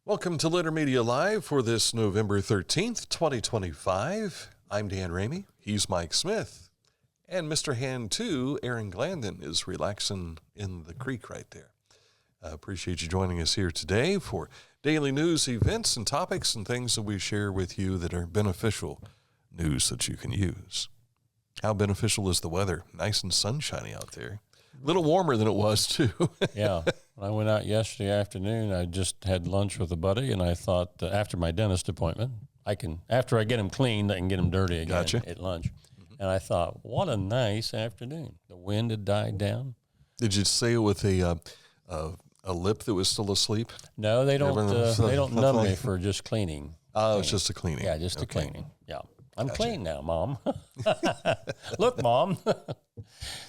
Welcome to Litter Media Live for this November 13th, 2025. I'm Dan Ramey. He's Mike Smith. And Mr. Hand 2, Aaron Glandon, is relaxing in the creek right there. I appreciate you joining us here today for daily news, events, and topics and things that we share with you that are beneficial news that you can use. How beneficial is the weather? Nice and sunshiny out there. A little warmer than it was, too. Yeah. When I went out yesterday afternoon, I just had lunch with a buddy, and I thought after my dentist appointment, after I get him cleaned, I can get him dirty again at lunch. Mm-hmm. And I thought, what a nice afternoon. The wind had died down. Did you say it with a lip that was still asleep? No, they don't. They don't numb me for just cleaning. Oh, it's just a cleaning. Yeah, just a cleaning. Yeah. I'm clean now, Mom. Look, Mom.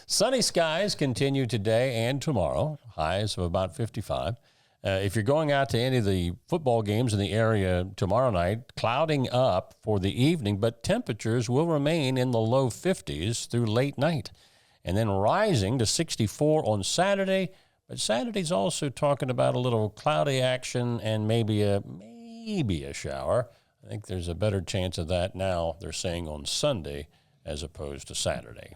Sunny skies continue today and tomorrow, highs of about 55. If you're going out to any of the football games in the area tomorrow night, clouding up for the evening, but temperatures will remain in the low 50s through late night, and then rising to 64 on Saturday. But Saturday's also talking about a little cloudy action and maybe a shower. I think there's a better chance of that now, they're saying, on Sunday as opposed to Saturday.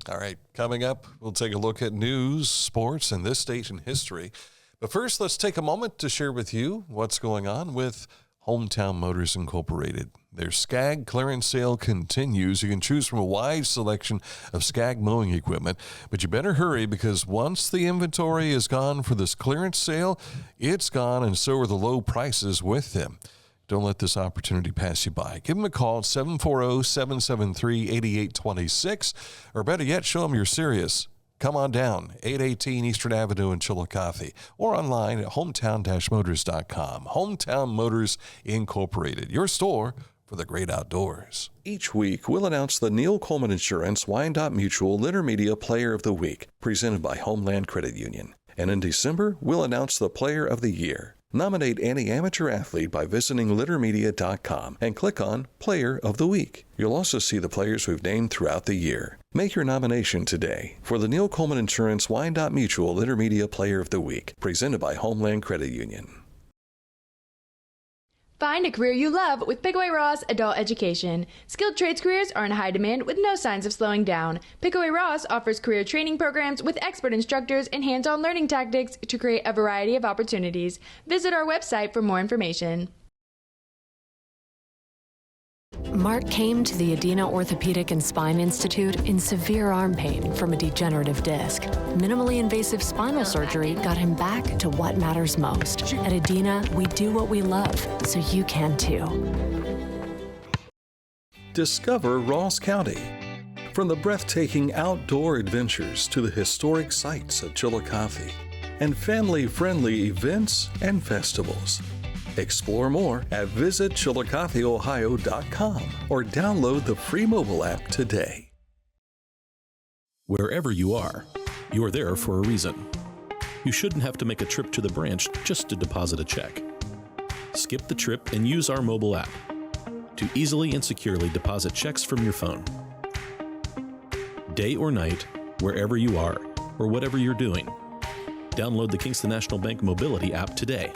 All right, coming up, we'll take a look at news, sports, and this station history. But first, let's take a moment to share with you what's going on with Hometown Motors Incorporated. Their Skag clearance sale continues. You can choose from a wide selection of Skag mowing equipment, but you better hurry because once the inventory is gone for this clearance sale, it's gone, and so are the low prices with them. Don't let this opportunity pass you by. Give them a call at 740-773-8826, or better yet, show them you're serious. Come on down, 818 Eastern Avenue in Chillicothe, or online at hometown-motors.com. Hometown Motors Incorporated, your store for the great outdoors. Each week, we'll announce the Neil Coleman Insurance Wyandotte Mutual Litter Media Player of the Week, presented by Homeland Credit Union. And in December, we'll announce the Player of the Year. Nominate any amateur athlete by visiting littermedia.com and click on Player of the Week. You'll also see the players we've named throughout the year. Make your nomination today for the Neil Coleman Insurance Wyandotte Mutual Litter Media Player of the Week, presented by Homeland Credit Union. Find a career you love with Pickaway Ross Adult Education. Skilled trades careers are in high demand with no signs of slowing down. Pickaway Ross offers career training programs with expert instructors and hands-on learning tactics to create a variety of opportunities. Visit our website for more information. Mark came to the Adina Orthopedic and Spine Institute in severe arm pain from a degenerative disc. Minimally invasive spinal surgery got him back to what matters most. At Adina, we do what we love, so you can too. Discover Ross County. From the breathtaking outdoor adventures to the historic sights of Chillicothe and family-friendly events and festivals. Explore more at visitchillicotheohio.com or download the free mobile app today. Wherever you are, you're there for a reason. You shouldn't have to make a trip to the branch just to deposit a check. Skip the trip and use our mobile app to easily and securely deposit checks from your phone. Day or night, wherever you are, or whatever you're doing, download the Kingston National Bank Mobility app today.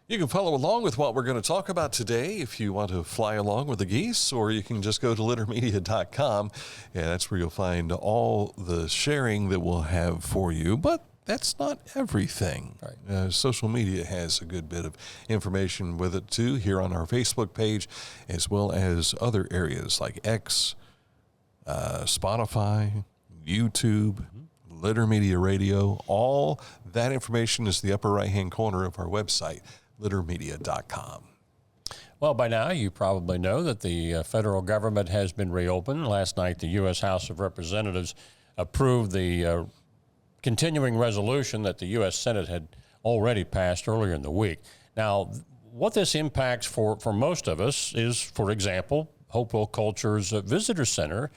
You can follow along with what we're going to talk about today if you want to fly along with the geese, or you can just go to littermedia.com, and that's where you'll find all the sharing that we'll have for you. But that's not everything. Right. Social media has a good bit of information with it, too, here on our Facebook page, as well as other areas like X, Spotify, YouTube, Litter Media Radio. All that information is the upper right-hand corner of our website, littermedia.com. Well, by now you probably know that the federal government has been reopened. Last night, the U.S. House of Representatives approved the continuing resolution that the U.S. Senate had already passed earlier in the week. Now, what this impacts for most of us is, for example, Hopewell Culture's Visitor Center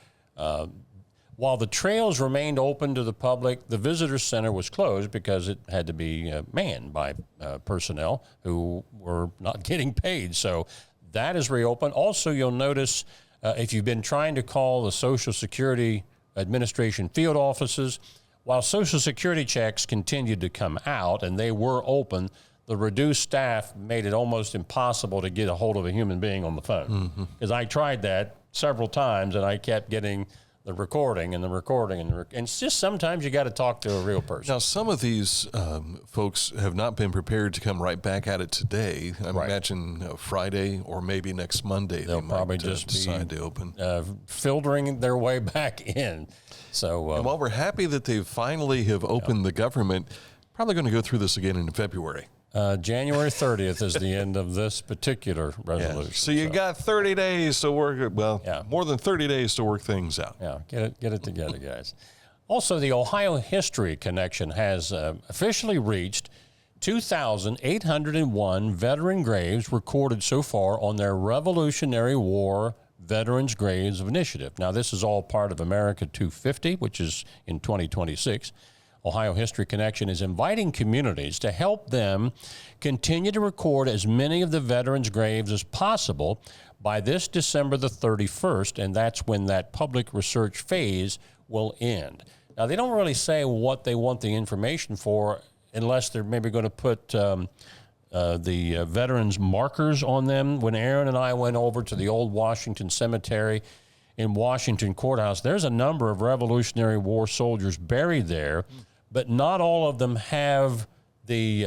While the trails remained open to the public, the visitor center was closed because it had to be manned by personnel who were not getting paid. So that is reopened. Also, you'll notice if you've been trying to call the Social Security Administration field offices, while Social Security checks continued to come out and they were open, the reduced staff made it almost impossible to get a hold of a human being on the phone. Because I tried that several times and I kept getting the recording and the recording. And it's just sometimes you got to talk to a real person. Now, some of these folks have not been prepared to come right back at it today. I imagine Friday or maybe next Monday They'll probably might, just decide to open. Filtering their way back in. So, and while we're happy that they finally have opened the government, probably going to go through this again in February. January 30th is the end of this particular resolution. Yeah. So you got 30 days to work, more than 30 days to work things out. Yeah, get it together, guys. Also, the Ohio History Connection has officially reached 2,801 veteran graves recorded so far on their Revolutionary War Veterans Graves Initiative. Now, this is all part of America 250, which is in 2026. Ohio History Connection is inviting communities to help them continue to record as many of the veterans' graves as possible by this December the 31st, and that's when that public research phase will end. Now, they don't really say what they want the information for unless they're maybe going to put the veterans' markers on them. When Aaron and I went over to the old Washington Cemetery in Washington Courthouse, there's a number of Revolutionary War soldiers buried there, but not all of them have the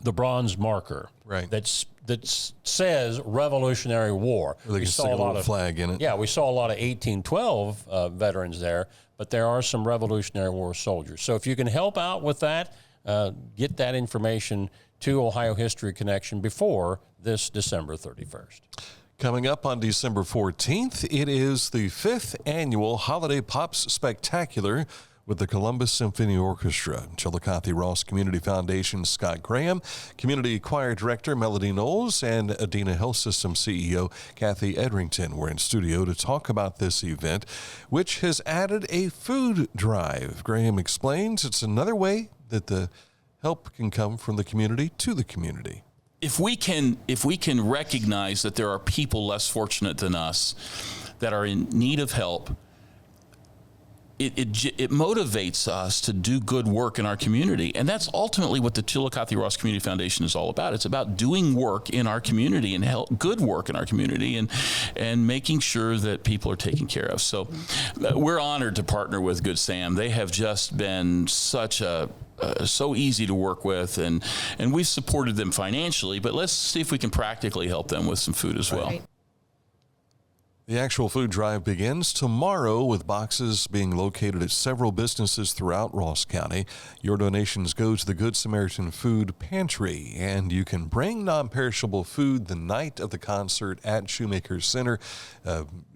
bronze marker that says Revolutionary War. We saw a lot of flag in it. Yeah, we saw a lot of 1812 veterans there, but there are some Revolutionary War soldiers. So if you can help out with that, get that information to Ohio History Connection before this December 31st. Coming up on December 14th, it is the 5th annual Holiday Pops Spectacular with the Columbus Symphony Orchestra. Chillicothe Ross Community Foundation Scott Graham, Community Choir Director Melody Knowles, and Adena Health System CEO Kathy Edrington were in studio to talk about this event, which has added a food drive. Graham explains it's another way that the help can come from the community to the community. If we can recognize that there are people less fortunate than us that are in need of help, it motivates us to do good work in our community. And that's ultimately what the Chillicothe Ross Community Foundation is all about. It's about doing work in our community and good work in our community and making sure that people are taken care of. So we're honored to partner with Good Sam. They have just been so easy to work with, and we've supported them financially, but let's see if we can practically help them with some food as well. Right. The actual food drive begins tomorrow with boxes being located at several businesses throughout Ross County. Your donations go to the Good Samaritan Food Pantry, and you can bring non-perishable food the night of the concert at Shoemaker Center.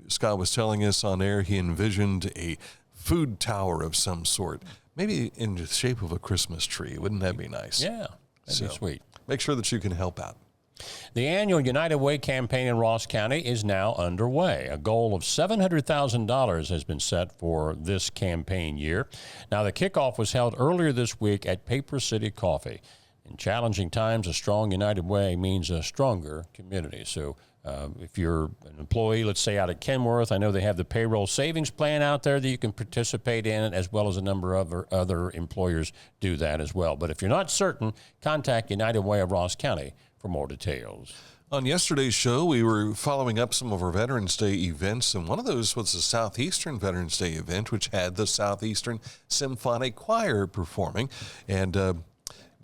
Scott was telling us on air he envisioned a food tower of some sort, maybe in the shape of a Christmas tree. Wouldn't that be nice? Yeah, that'd be sweet. Make sure that you can help out. The annual United Way campaign in Ross County is now underway. A goal of $700,000 has been set for this campaign year. Now, the kickoff was held earlier this week at Paper City Coffee. In challenging times, a strong United Way means a stronger community. So if you're an employee, let's say out at Kenworth, I know they have the payroll savings plan out there that you can participate in, as well as a number of other employers do that as well. But if you're not certain, contact United Way of Ross County for more details. On yesterday's show, we were following up some of our Veterans Day events, and one of those was the Southeastern Veterans Day event, which had the Southeastern Symphonic Choir performing, and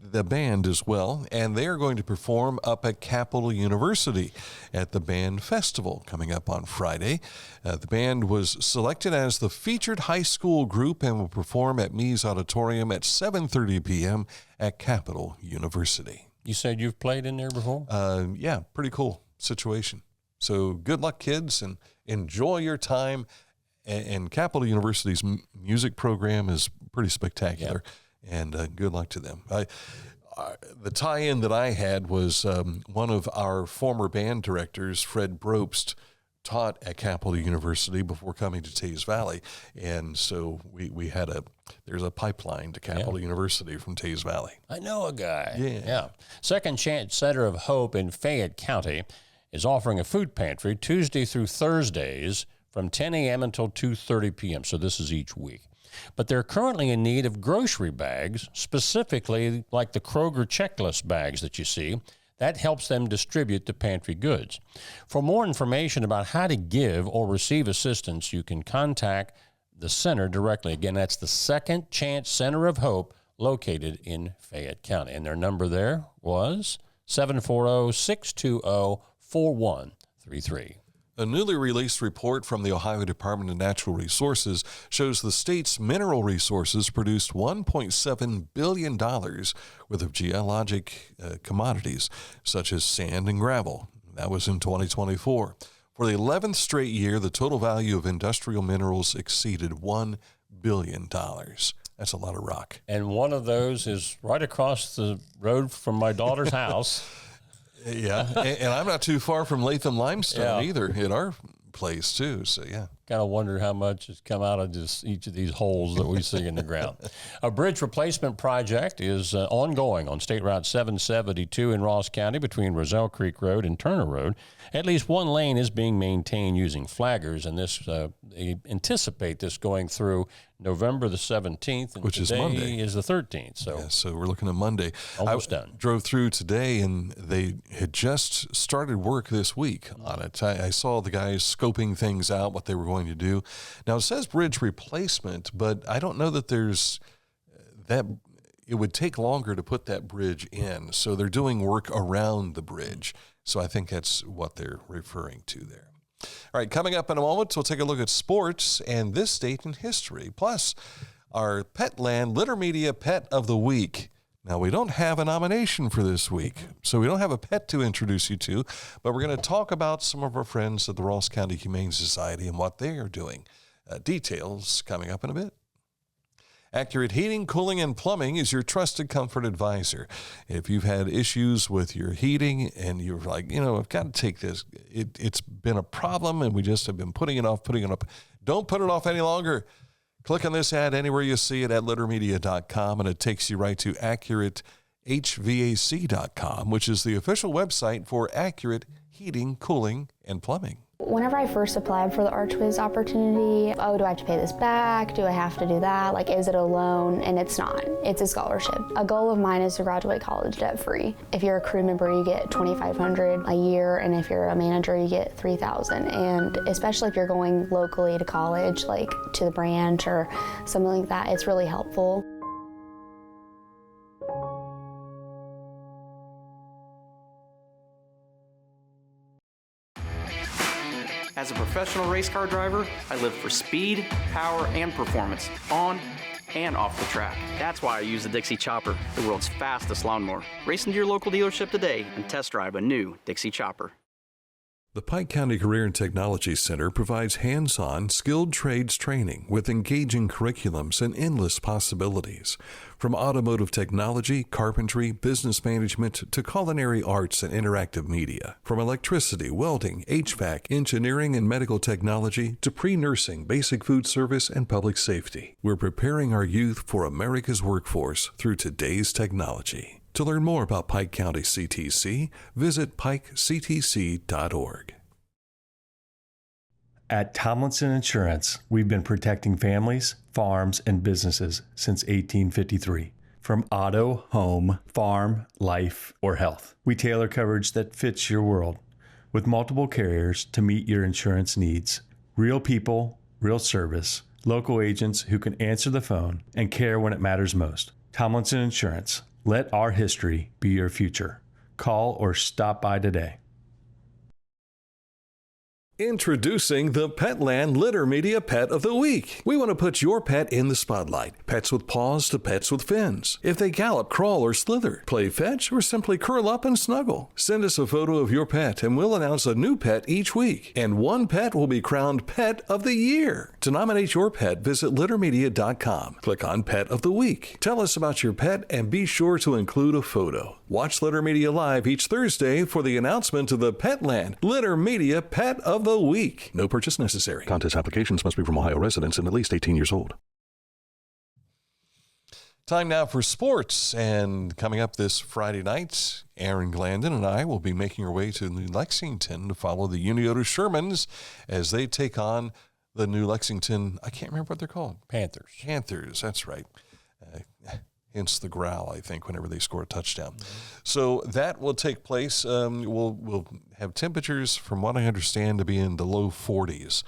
the band as well, and they are going to perform up at Capital University at the Band Festival coming up on Friday. The band was selected as the featured high school group and will perform at Mees Auditorium at 7:30 p.m. at Capital University. You said you've played in there before? Yeah, pretty cool situation. So good luck, kids, and enjoy your time. And Capital University's music program is pretty spectacular, and good luck to them. The tie-in that I had was one of our former band directors, Fred Brobst, taught at Capital University before coming to Teays Valley, and so we had there's a pipeline to Capital University from Teays Valley. I know a guy. Yeah. Second Chance Center of Hope in Fayette County is offering a food pantry Tuesday through Thursdays from 10 a.m. until 2:30 p.m., so this is each week. But they're currently in need of grocery bags, specifically like the Kroger checklist bags that you see. That helps them distribute the pantry goods. For more information about how to give or receive assistance, you can contact the center directly. Again, that's the Second Chance Center of Hope located in Fayette County. And their number there was 740-620-4133. A newly released report from the Ohio Department of Natural Resources shows the state's mineral resources produced $1.7 billion worth of geologic commodities, such as sand and gravel. That was in 2024. For the 11th straight year, the total value of industrial minerals exceeded $1 billion. That's a lot of rock. And one of those is right across the road from my daughter's house. Yeah, and I'm not too far from Latham Limestone either in our place too, so yeah. Kind of wonder how much has come out of just each of these holes that we see in the ground. A bridge replacement project is ongoing on State Route 772 in Ross County between Roselle Creek Road and Turner Road. At least one lane is being maintained using flaggers, and this they anticipate this going through November the 17th, and which is Monday. Is the 13th. So, yeah, so we're looking at Monday. Almost done. Drove through today, and they had just started work this week on it. I saw the guys scoping things out, what they were going to do. Now, it says bridge replacement, but I don't know that there's that. It would take longer to put that bridge in, so they're doing work around the bridge. So I think that's what they're referring to there. All right, coming up in a moment, we'll take a look at sports and this date in history, plus our Petland Litter Media Pet of the Week. Now, we don't have a nomination for this week, so we don't have a pet to introduce you to, but we're going to talk about some of our friends at the Ross County Humane Society and what they are doing. Details coming up in a bit. Accurate Heating, Cooling, and Plumbing is your trusted comfort advisor. If you've had issues with your heating and you're like, I've got to take this. It's been a problem and we just have been putting it off. Don't put it off any longer. Click on this ad anywhere you see it at littermedia.com, and it takes you right to AccurateHVAC.com, which is the official website for Accurate Heating, Cooling, and Plumbing. Whenever I first applied for the ArchWiz opportunity, do I have to pay this back? Do I have to do that? Like, is it a loan? And it's not. It's a scholarship. A goal of mine is to graduate college debt-free. If you're a crew member, you get $2,500 a year, and if you're a manager, you get $3,000. And especially if you're going locally to college, like to the branch or something like that, it's really helpful. As a professional race car driver, I live for speed, power, and performance, on and off the track. That's why I use the Dixie Chopper, the world's fastest lawnmower. Race into your local dealership today and test drive a new Dixie Chopper. The Pike County Career and Technology Center provides hands-on, skilled trades training with engaging curriculums and endless possibilities. From automotive technology, carpentry, business management, to culinary arts and interactive media. From electricity, welding, HVAC, engineering, and medical technology, to pre-nursing, basic food service, and public safety. We're preparing our youth for America's workforce through today's technology. To learn more about Pike County CTC, visit pikectc.org. At Tomlinson Insurance, we've been protecting families, farms, and businesses since 1853. From auto, home, farm, life, or health, we tailor coverage that fits your world with multiple carriers to meet your insurance needs. Real people, real service, local agents who can answer the phone and care when it matters most. Tomlinson Insurance. Let our history be your future. Call or stop by today. Introducing the Petland Litter Media Pet of the Week. We want to put your pet in the spotlight. Pets with paws to pets with fins. If they gallop, crawl, or slither, play fetch, or simply curl up and snuggle. Send us a photo of your pet and we'll announce a new pet each week. And one pet will be crowned Pet of the Year. To nominate your pet, visit littermedia.com. Click on Pet of the Week. Tell us about your pet and be sure to include a photo. Watch Litter Media Live each Thursday for the announcement of the Petland Litter Media Pet of the Week. No purchase necessary. Contest applications must be from Ohio residents and at least 18 years old. Time now for sports, and coming up this Friday night, Aaron Glandon and I will be making our way to New Lexington to follow the Uniota Shermans as they take on the New Lexington, I can't remember what they're called. Panthers, that's right. Hence the growl, I think, whenever they score a touchdown. So that will take place. We'll have temperatures, from what I understand, to be in the low 40s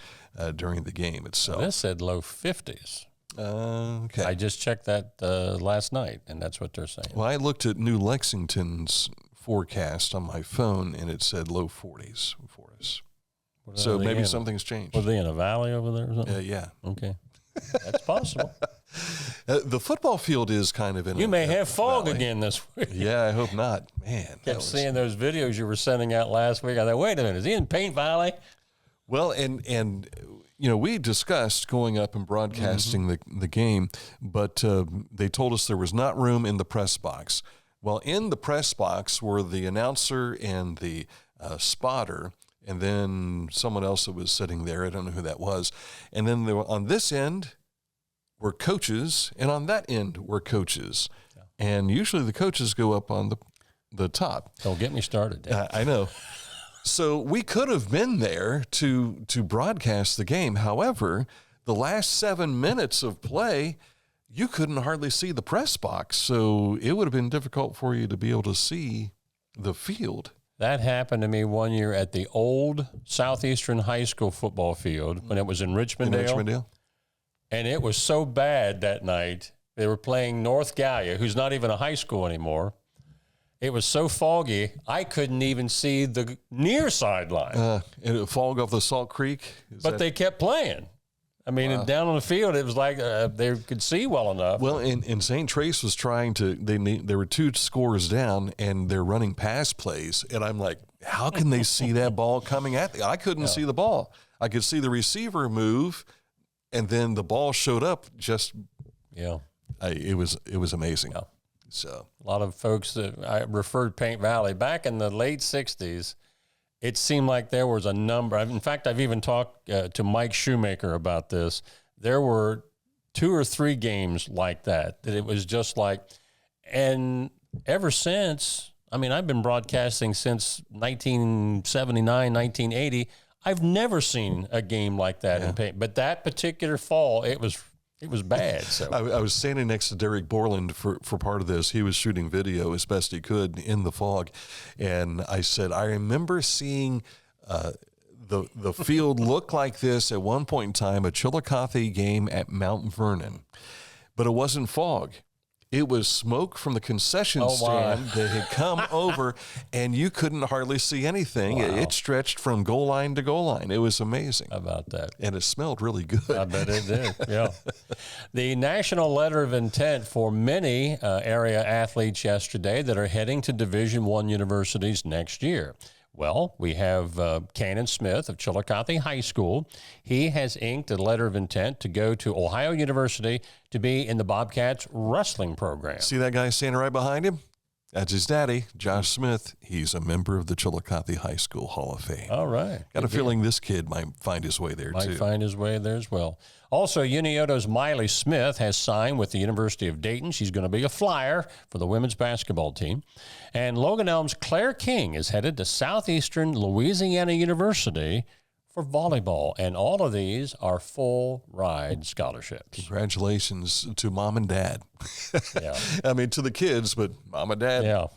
during the game itself. This said low 50s. Okay. I just checked that last night, and that's what they're saying. Well, I looked at New Lexington's forecast on my phone, and it said low 40s for us. So maybe something's changed. Were they in a valley over there or something? Yeah. Okay. That's possible. The football field is kind of in You may have fog valley again this week. Yeah, I hope not. Man. Kept seeing those videos you were sending out last week. I thought, wait a minute, is he in Paint Valley? Well, and you know, we discussed going up and broadcasting the game, but they told us there was not room in the press box. Well, in the press box were the announcer and the spotter, and then someone else that was sitting there. I don't know who that was. And then on this end were coaches, and on that end were coaches. Yeah. And usually the coaches go up on the top. Don't get me started. I know. So we could have been there to broadcast the game. However, the last 7 minutes of play, you couldn't hardly see the press box. So it would have been difficult for you to be able to see the field. That happened to me one year at the old Southeastern High School football field when it was in Richmondale. And it was so bad that night. They were playing North Gallia, who's not even a high school anymore. It was so foggy, I couldn't even see the near sideline. And it fog off the Salt Creek? They kept playing. I mean, down on the field, it was like they could see well enough. Well, and St. Trace was trying to, they were 2 scores down, and they're running pass plays. And I'm like, how can they see that ball coming at them? I couldn't see the ball. I could see the receiver move, and then the ball showed up just, it was amazing. Yeah. So a lot of folks that I referred Paint Valley back in the late 60s. It seemed like there was a number. In fact, I've even talked to Mike Shoemaker about this. There were 2 or 3 games like that it was just like, and ever since, I mean, I've been broadcasting since 1979, 1980. I've never seen a game like that in Paint. But that particular fall, it was bad. So I was standing next to Derek Borland for part of this. He was shooting video as best he could in the fog. And I said, I remember seeing the field look like this at one point in time, a Chillicothe game at Mount Vernon. But it wasn't fog. It was smoke from the concession stand that had come over, and you couldn't hardly see anything. Wow. It stretched from goal line to goal line. It was amazing. How about that? And it smelled really good. I bet it did, yeah. The national letter of intent for many area athletes yesterday that are heading to Division I universities next year. Well, we have Cannon Smith of Chillicothe High School. He has inked a letter of intent to go to Ohio University to be in the Bobcats wrestling program. See that guy standing right behind him? That's his daddy, Josh Smith. He's a member of the Chillicothe High School Hall of Fame. All right. Got a feeling this kid might find his way there, too. Might find his way there as well. Also, Unioto's Miley Smith has signed with the University of Dayton. She's going to be a flyer for the women's basketball team. And Logan Elm's Claire King is headed to Southeastern Louisiana University for volleyball. And all of these are full ride scholarships. Congratulations to mom and dad. Yeah. I mean, to the kids, but mom and dad, yeah.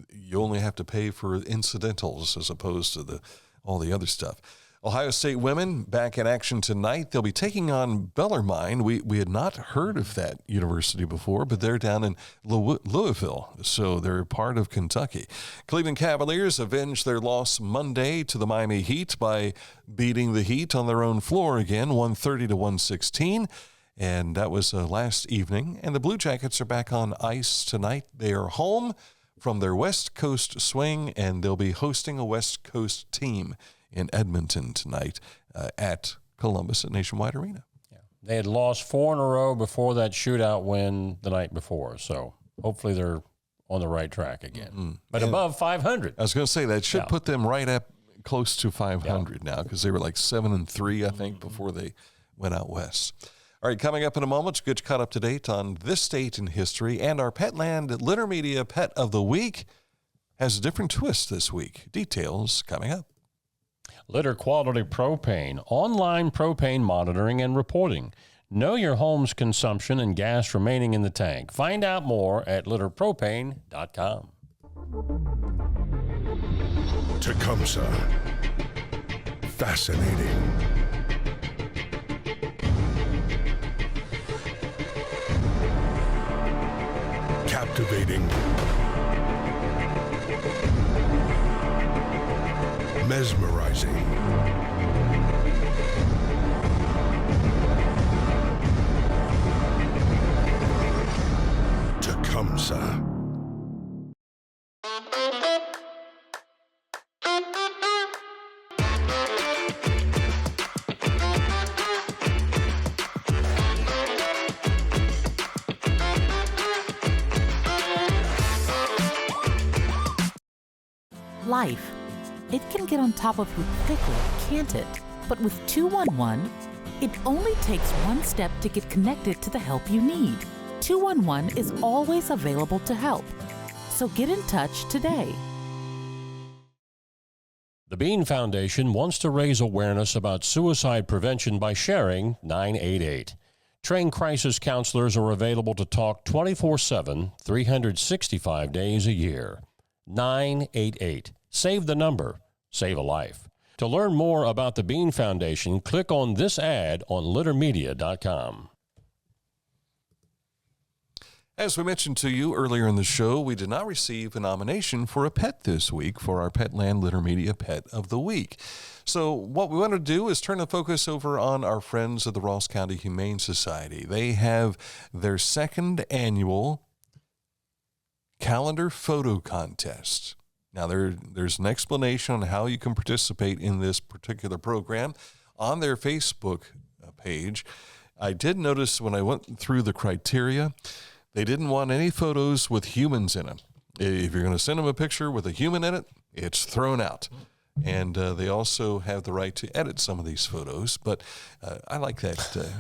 You only have to pay for incidentals as opposed to all the other stuff. Ohio State women back in action tonight. They'll be taking on Bellarmine. We had not heard of that university before, but they're down in Louisville, so they're part of Kentucky. Cleveland Cavaliers avenged their loss Monday to the Miami Heat by beating the Heat on their own floor again, 130-116. And that was last evening. And the Blue Jackets are back on ice tonight. They are home from their West Coast swing, and they'll be hosting a West Coast team in Edmonton tonight at Columbus at Nationwide Arena. Yeah. They had lost 4 in a row before that shootout win the night before, so hopefully they're on the right track again. But above 500. I was going to say that should put them right up close to 500 now, because they were like 7-3, I think, before they went out west. All right, coming up in a moment, to get you caught up to date on this state in history, and our Petland Litter Media Pet of the Week has a different twist this week. Details coming up. Litter Quality Propane, online propane monitoring and reporting. Know your home's consumption and gas remaining in the tank. Find out more at litterpropane.com. Tecumseh. Fascinating. Captivating. Mesmerizing. Tecumseh. Life. It can get on top of you quickly, can't it? But with 211, it only takes one step to get connected to the help you need. 211 is always available to help. So get in touch today. The Bean Foundation wants to raise awareness about suicide prevention by sharing 988. Trained crisis counselors are available to talk 24/7, 365 days a year. 988. Save the number. Save a life. To learn more about the Bean Foundation, click on this ad on littermedia.com. As we mentioned to you earlier in the show, we did not receive a nomination for a pet this week for our Petland Litter Media Pet of the Week. So what we want to do is turn the focus over on our friends of the Ross County Humane Society. They have their second annual calendar photo contest. Now, there's an explanation on how you can participate in this particular program on their Facebook page. I did notice when I went through the criteria, they didn't want any photos with humans in them. If you're going to send them a picture with a human in it, it's thrown out. And they also have the right to edit some of these photos. But I like that.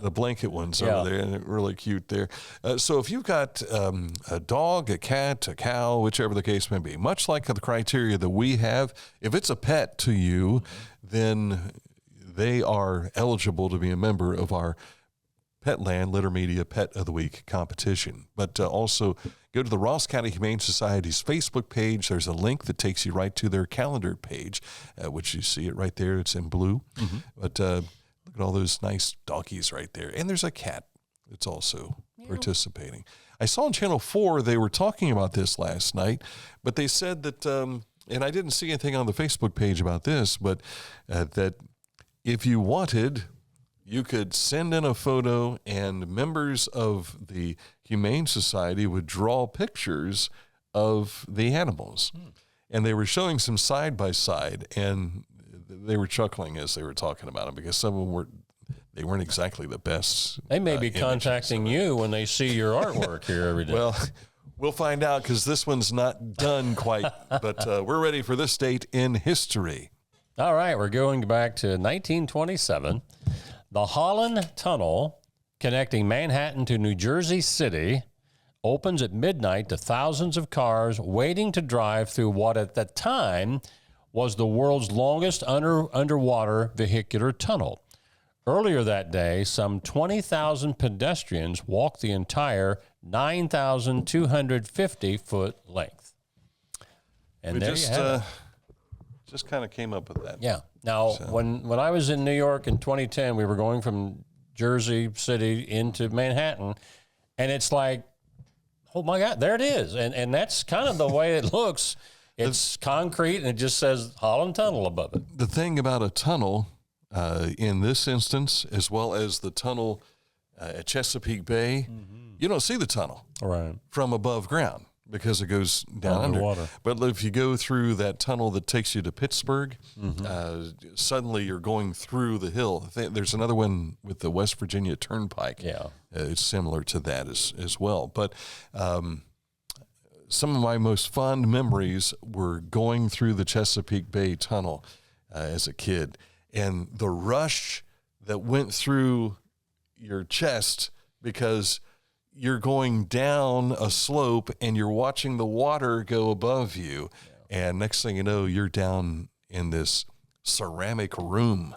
The blanket ones over there, and they're really cute there. So if you've got a dog, a cat, a cow, whichever the case may be, much like the criteria that we have, if it's a pet to you, then they are eligible to be a member of our Petland Litter Media Pet of the Week competition. But also go to the Ross County Humane Society's Facebook page. There's a link that takes you right to their calendar page, which you see it right there. It's in blue. But look at all those nice doggies right there. And there's a cat that's also participating. I saw on Channel 4 they were talking about this last night, but they said that, and I didn't see anything on the Facebook page about this, but that if you wanted, you could send in a photo and members of the Humane Society would draw pictures of the animals. And they were showing some side-by-side, and they were chuckling as they were talking about them because some of them weren't exactly the best. They may be contacting you when they see your artwork here every day. Well, we'll find out because this one's not done quite, but we're ready for this date in history. All right, we're going back to 1927. The Holland Tunnel, connecting Manhattan to New Jersey City, opens at midnight to thousands of cars waiting to drive through what at the time was the world's longest underwater vehicular tunnel. Earlier that day, some 20,000 pedestrians walked the entire 9,250-foot length. And we there you have it. Just kind of came up with that. Yeah. Now, when I was in New York in 2010, we were going from Jersey City into Manhattan, and it's like, oh, my God, there it is. And that's kind of the way it looks. It's concrete, and it just says Holland Tunnel above it. The thing about a tunnel in this instance, as well as the tunnel at Chesapeake Bay, you don't see the tunnel from above ground because it goes down under. But if you go through that tunnel that takes you to Pittsburgh, suddenly you're going through the hill. There's another one with the West Virginia Turnpike. Yeah. It's similar to that as well. But some of my most fond memories were going through the Chesapeake Bay Tunnel as a kid, and the rush that went through your chest because you're going down a slope and you're watching the water go above you. And next thing you know, you're down in this ceramic room,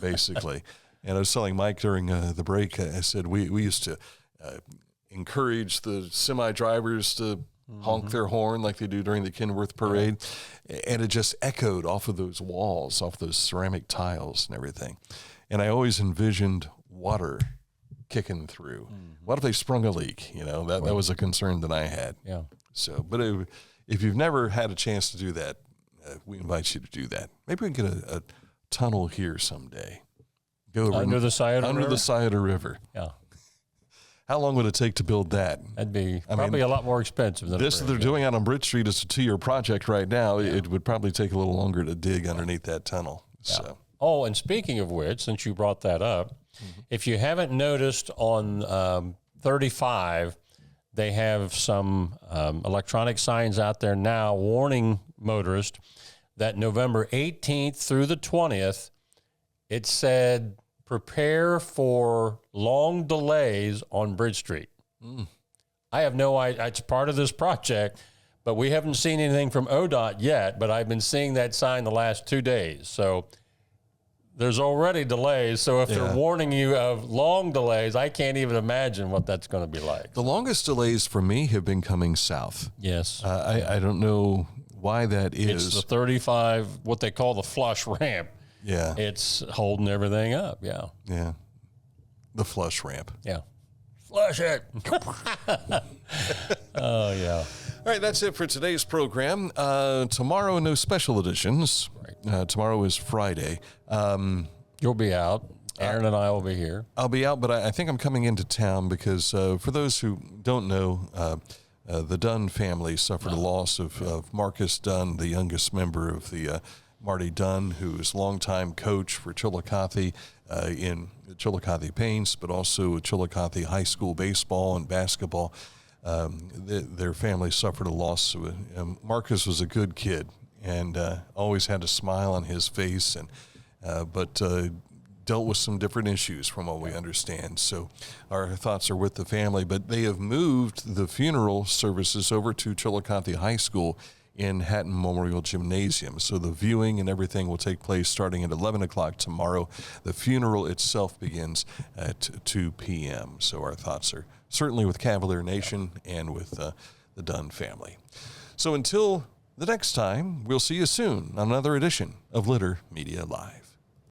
basically. And I was telling Mike during the break, I said, we used to encourage the semi drivers to honk their horn like they do during the Kenworth Parade. And it just echoed off of those walls, off those ceramic tiles and everything. And I always envisioned water kicking through. What if they sprung a leak? That was a concern that I had. Yeah. So, but if you've never had a chance to do that, we invite you to do that. Maybe we can get a tunnel here someday. Go under the Scioto River? The Scioto River. Yeah. How long would it take to build that? That'd be probably a lot more expensive than this. They're doing out on Bridge Street is a 2-year project right now. Yeah. It would probably take a little longer to dig underneath that tunnel. Yeah. So. Oh, and speaking of which, since you brought that up, if you haven't noticed on 35, they have some electronic signs out there now warning motorists that November 18th through the 20th, it said, prepare for long delays on Bridge Street. I have no idea. It's part of this project, but we haven't seen anything from ODOT yet, but I've been seeing that sign the last 2 days. So there's already delays. So if they're warning you of long delays, I can't even imagine what that's going to be like. The longest delays for me have been coming south. Yes. I don't know why that is. It's the 35, what they call the flush ramp. Yeah. It's holding everything up. Yeah. Yeah. The flush ramp. Yeah. Flush it. Oh, yeah. All right, that's it for today's program. Tomorrow, no special editions. Right. Tomorrow is Friday. You'll be out. Aaron and I will be here. I'll be out, but I think I'm coming into town because for those who don't know, the Dunn family suffered a loss of Marcus Dunn, the youngest member of the Marty Dunn, who is longtime coach for Chillicothe in the Chillicothe Paints, but also Chillicothe High School baseball and basketball. Their family suffered a loss. Marcus was a good kid and always had a smile on his face, but dealt with some different issues from what we understand. So our thoughts are with the family, but they have moved the funeral services over to Chillicothe High School in Hatton Memorial Gymnasium. So the viewing and everything will take place starting at 11 o'clock tomorrow. The funeral itself begins at 2 p.m. So our thoughts are certainly with Cavalier Nation and with the Dunn family. So until the next time, we'll see you soon on another edition of Litter Media Live.